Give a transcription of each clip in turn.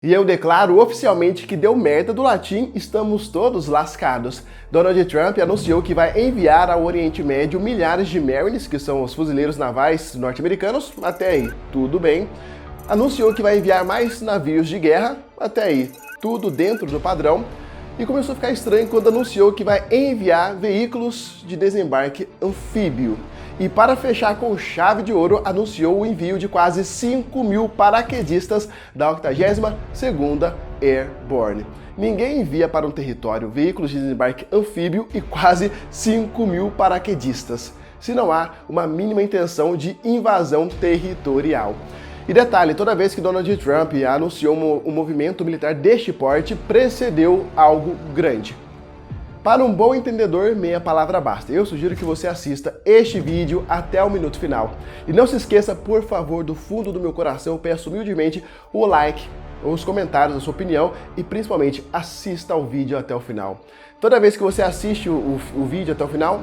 E eu declaro oficialmente que deu merda do latim, estamos todos lascados. Donald Trump anunciou que vai enviar ao Oriente Médio milhares de Marines, que são os fuzileiros navais norte-americanos, até aí, tudo bem. Anunciou que vai enviar mais navios de guerra, até aí, tudo dentro do padrão. E começou a ficar estranho quando anunciou que vai enviar veículos de desembarque anfíbio. E para fechar com chave de ouro, anunciou o envio de quase 5.000 paraquedistas da 82ª Airborne. Ninguém envia para um território veículos de desembarque anfíbio e quase 5.000 paraquedistas, se não há uma mínima intenção de invasão territorial. E detalhe, toda vez que Donald Trump anunciou um movimento militar deste porte, precedeu algo grande. Para um bom entendedor, meia palavra basta. Eu sugiro que você assista este vídeo até o minuto final. E não se esqueça, por favor, do fundo do meu coração, eu peço humildemente o like, os comentários, a sua opinião e principalmente assista ao vídeo até o final. Toda vez que você assiste o vídeo até o final,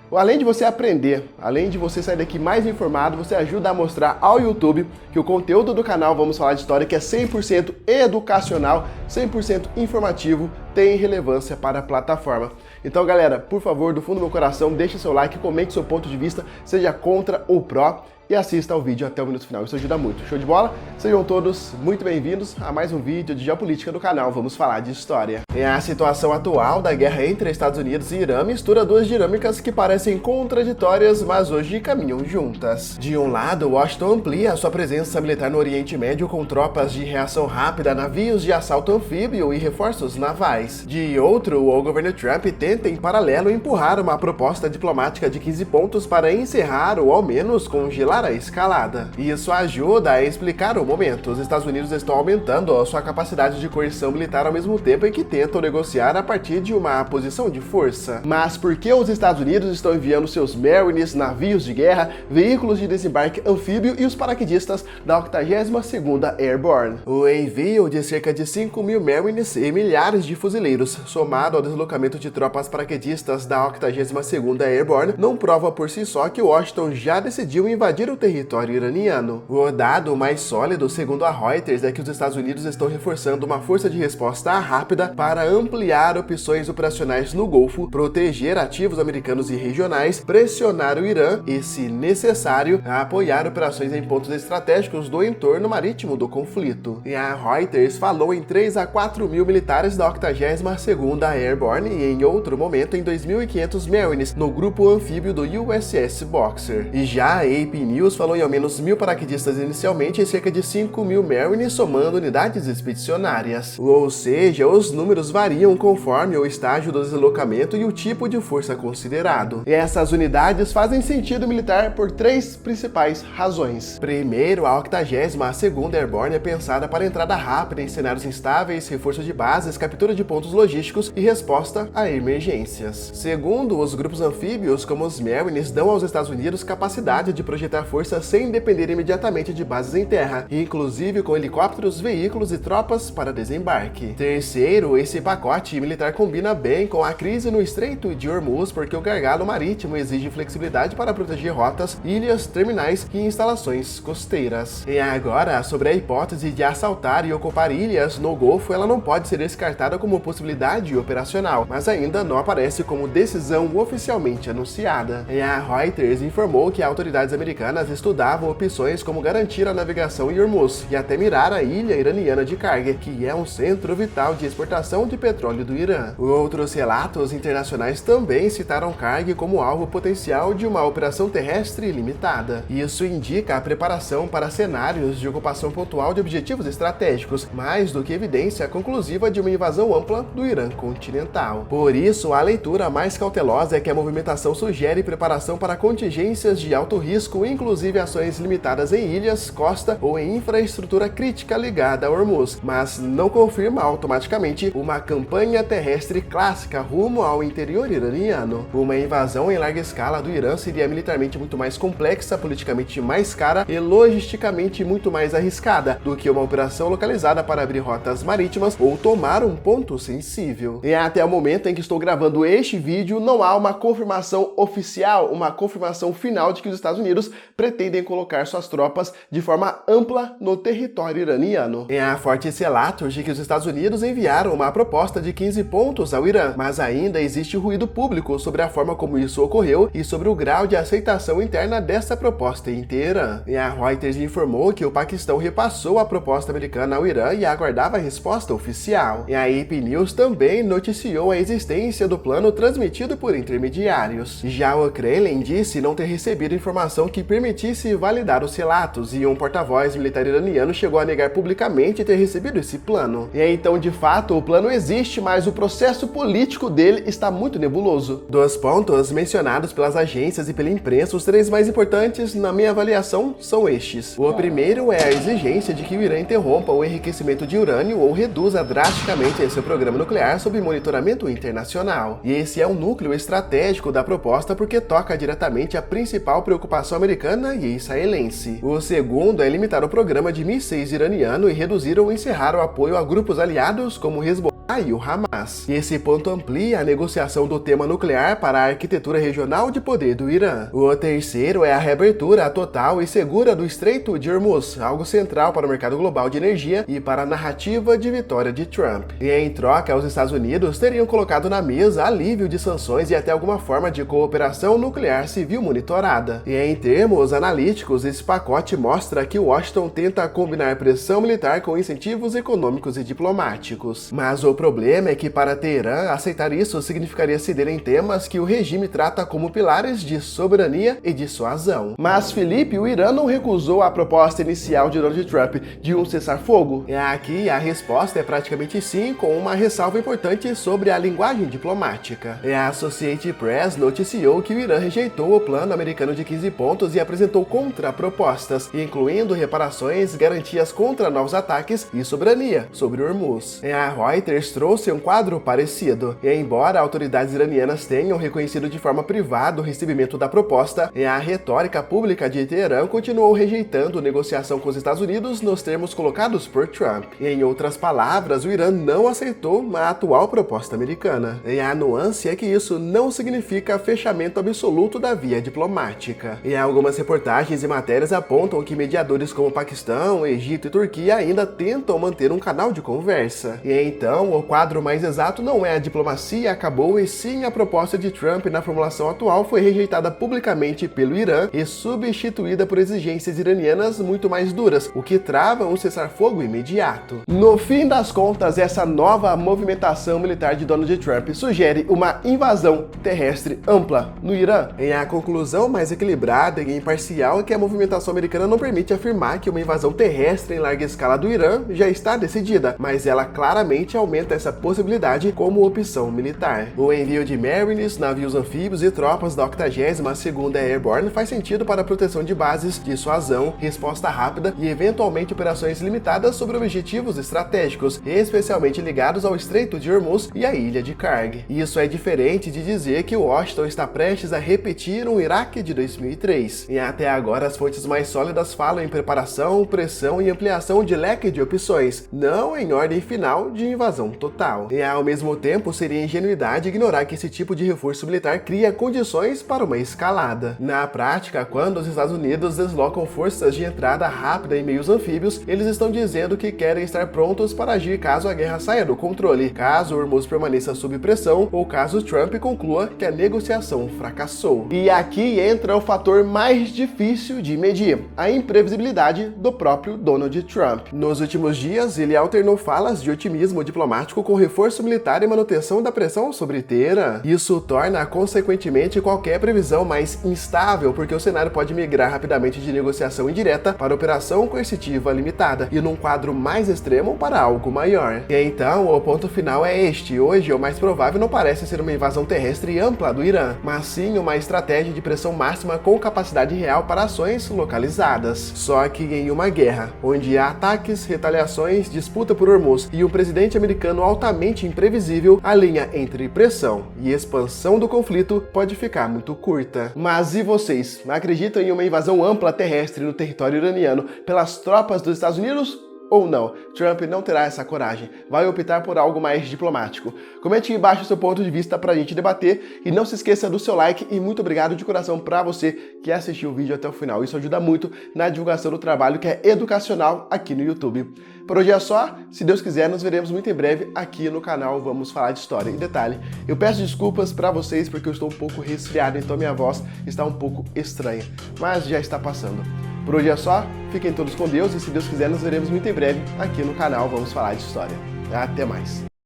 além de você aprender, além de você sair daqui mais informado, você ajuda a mostrar ao YouTube que o conteúdo do canal Vamos Falar de História, que é 100% educacional, 100% informativo, tem relevância para a plataforma. Então, galera, por favor, do fundo do meu coração, deixe seu like, comente seu ponto de vista, seja contra ou pró, e assista ao vídeo até o minuto final. Isso ajuda muito. Show de bola? Sejam todos muito bem-vindos a mais um vídeo de geopolítica do canal Vamos Falar de História. A situação atual da guerra entre Estados Unidos e Irã mistura duas dinâmicas que parecem contraditórias, mas hoje caminham juntas. De um lado, Washington amplia sua presença militar no Oriente Médio com tropas de reação rápida, navios de assalto anfíbio e reforços navais. De outro, o governo Trump tenta em paralelo empurrar uma proposta diplomática de 15 pontos para encerrar ou ao menos congelar a escalada. Isso ajuda a explicar o momento. Os Estados Unidos estão aumentando a sua capacidade de coerção militar ao mesmo tempo em que tentam negociar a partir de uma posição de força. Mas por que os Estados Unidos estão enviando seus Marines, navios de guerra, veículos de desembarque anfíbio e os paraquedistas da 82ª Airborne? O envio de cerca de 5.000 Marines e milhares de fuzileiros, somado ao deslocamento de tropas paraquedistas da 82ª Airborne, não prova por si só que Washington já decidiu invadir o território iraniano. O dado mais sólido, segundo a Reuters, é que os Estados Unidos estão reforçando uma força de resposta rápida para ampliar opções operacionais no Golfo, proteger ativos americanos e regionais, pressionar o Irã e, se necessário, apoiar operações em pontos estratégicos do entorno marítimo do conflito. E a Reuters falou em 3 a 4 mil militares da 82ª Airborne e, em outro momento, em 2.500 Marines no grupo anfíbio do USS Boxer. E já a AP News falou em ao menos 1.000 paraquedistas inicialmente e cerca de 5.000 Marines somando unidades expedicionárias. Ou seja, os números variam conforme o estágio do deslocamento e o tipo de força considerado. E essas unidades fazem sentido militar por 3 principais razões. Primeiro, a 82ª Airborne é pensada para entrada rápida em cenários instáveis, reforço de bases, captura de pontos logísticos e resposta a emergências. Segundo, os grupos anfíbios, como os Marines, dão aos Estados Unidos capacidade de projetar força sem depender imediatamente de bases em terra, inclusive com helicópteros, veículos e tropas para desembarque. Terceiro, esse pacote militar combina bem com a crise no Estreito de Hormuz, porque o gargalo marítimo exige flexibilidade para proteger rotas, ilhas, terminais e instalações costeiras. E agora, sobre a hipótese de assaltar e ocupar ilhas no Golfo, ela não pode ser descartada como possibilidade operacional, mas ainda não aparece como decisão oficialmente anunciada. E a Reuters informou que autoridades americanas estudavam opções como garantir a navegação em Hormuz e até mirar a ilha iraniana de Karg, que é um centro vital de exportação de petróleo do Irã. Outros relatos internacionais também citaram Karg como alvo potencial de uma operação terrestre limitada. Isso indica a preparação para cenários de ocupação pontual de objetivos estratégicos, mais do que evidência conclusiva de uma invasão ampla do Irã continental. Por isso, a leitura mais cautelosa é que a movimentação sugere preparação para contingências de alto risco, inclusive ações limitadas em ilhas, costa ou em infraestrutura crítica ligada a Hormuz, mas não confirma automaticamente uma campanha terrestre clássica rumo ao interior iraniano. Uma invasão em larga escala do Irã seria militarmente muito mais complexa, politicamente mais cara e logisticamente muito mais arriscada do que uma operação localizada para abrir rotas marítimas ou tomar um ponto sensível. E até o momento em que estou gravando este vídeo, não há uma confirmação oficial, uma confirmação final de que os Estados Unidos pretendem colocar suas tropas de forma ampla no território iraniano. É a forte relatos de que os Estados Unidos enviaram uma proposta de 15 pontos ao Irã, mas ainda existe ruído público sobre a forma como isso ocorreu e sobre o grau de aceitação interna dessa proposta inteira. E a Reuters informou que o Paquistão repassou a proposta americana ao Irã e aguardava a resposta oficial. E a AP News também noticiou a existência do plano transmitido por intermediários. Já o Kremlin disse não ter recebido informação que permitisse validar os relatos, e um porta-voz militar iraniano chegou a negar publicamente ter recebido esse plano. E então, de fato, o plano existe, mas o processo político dele está muito nebuloso. Dos pontos mencionados pelas agências e pela imprensa, os três mais importantes, na minha avaliação, são estes. O primeiro é a exigência de que o Irã interrompa o enriquecimento de urânio ou reduza drasticamente seu programa nuclear sob monitoramento internacional. E esse é um núcleo estratégico da proposta porque toca diretamente a principal preocupação americana e israelense. O segundo é limitar o programa de mísseis iraniano e reduzir ou encerrar o apoio a grupos aliados como o Hezbollah e o Hamas. E esse ponto amplia a negociação do tema nuclear para a arquitetura regional de poder do Irã. O terceiro é a reabertura total e segura do Estreito de Hormuz, algo central para o mercado global de energia e para a narrativa de vitória de Trump. E em troca, os Estados Unidos teriam colocado na mesa alívio de sanções e até alguma forma de cooperação nuclear civil monitorada. E em termos analíticos, esse pacote mostra que Washington tenta combinar pressão militar com incentivos econômicos e diplomáticos. Mas o problema é que para Teherã, aceitar isso significaria ceder em temas que o regime trata como pilares de soberania e dissuasão. Mas, Felipe, o Irã não recusou a proposta inicial de Donald Trump de um cessar-fogo? E aqui a resposta é praticamente sim, com uma ressalva importante sobre a linguagem diplomática. E a Associated Press noticiou que o Irã rejeitou o plano americano de 15 pontos e apresentou contrapropostas, incluindo reparações, garantias contra novos ataques e soberania sobre Hormuz. E a Reuters trouxe um quadro parecido, e embora autoridades iranianas tenham reconhecido de forma privada o recebimento da proposta, a retórica pública de Teherã continuou rejeitando negociação com os Estados Unidos nos termos colocados por Trump. E, em outras palavras, o Irã não aceitou a atual proposta americana. E a nuance é que isso não significa fechamento absoluto da via diplomática. E algumas reportagens e matérias apontam que mediadores como Paquistão, Egito e Turquia ainda tentam manter um canal de conversa. E então, o quadro mais exato não é a diplomacia acabou e sim a proposta de Trump na formulação atual foi rejeitada publicamente pelo Irã e substituída por exigências iranianas muito mais duras, o que trava um cessar-fogo imediato. No fim das contas, essa nova movimentação militar de Donald Trump sugere uma invasão terrestre ampla no Irã. E a conclusão mais equilibrada e imparcial é que a movimentação americana não permite afirmar que uma invasão terrestre em larga escala do Irã já está decidida, mas ela claramente aumenta essa possibilidade como opção militar. O envio de Marines, navios anfíbios e tropas da 82ª Airborne faz sentido para a proteção de bases, dissuasão, resposta rápida e eventualmente operações limitadas sobre objetivos estratégicos, especialmente ligados ao Estreito de Hormuz e à ilha de Karg. Isso é diferente de dizer que Washington está prestes a repetir um Iraque de 2003. E até agora as fontes mais sólidas falam em preparação, pressão e ampliação de leque de opções, não em ordem final de invasão total. E ao mesmo tempo seria ingenuidade ignorar que esse tipo de reforço militar cria condições para uma escalada. Na prática, quando os Estados Unidos deslocam forças de entrada rápida em meios anfíbios, eles estão dizendo que querem estar prontos para agir caso a guerra saia do controle, caso Hormuz permaneça sob pressão ou caso Trump conclua que a negociação fracassou. E aqui entra o fator mais difícil de medir, a imprevisibilidade do próprio Donald Trump. Nos últimos dias, ele alternou falas de otimismo diplomático com reforço militar e manutenção da pressão sobre Teherã. Isso torna, consequentemente, qualquer previsão mais instável, porque o cenário pode migrar rapidamente de negociação indireta para operação coercitiva limitada, e num quadro mais extremo para algo maior. E então, o ponto final é este. Hoje, o mais provável não parece ser uma invasão terrestre ampla do Irã, mas sim uma estratégia de pressão máxima com capacidade real para ações localizadas. Só que em uma guerra, onde há ataques, retaliações, disputa por Hormuz e um presidente americano altamente imprevisível, a linha entre pressão e expansão do conflito pode ficar muito curta. Mas e vocês? Acreditam em uma invasão ampla terrestre no território iraniano pelas tropas dos Estados Unidos? ou não? Trump não terá essa coragem, vai optar por algo mais diplomático. Comente aqui embaixo o seu ponto de vista pra gente debater e não se esqueça do seu like e muito obrigado de coração pra você que assistiu o vídeo até o final. Isso ajuda muito na divulgação do trabalho que é educacional aqui no YouTube. Por hoje é só, se Deus quiser nos veremos muito em breve aqui no canal Vamos Falar de História. E detalhe, eu peço desculpas pra vocês porque eu estou um pouco resfriado, então minha voz está um pouco estranha, mas já está passando. Por hoje é só, fiquem todos com Deus e se Deus quiser nos veremos muito em breve aqui no canal Vamos Falar de História. Até mais!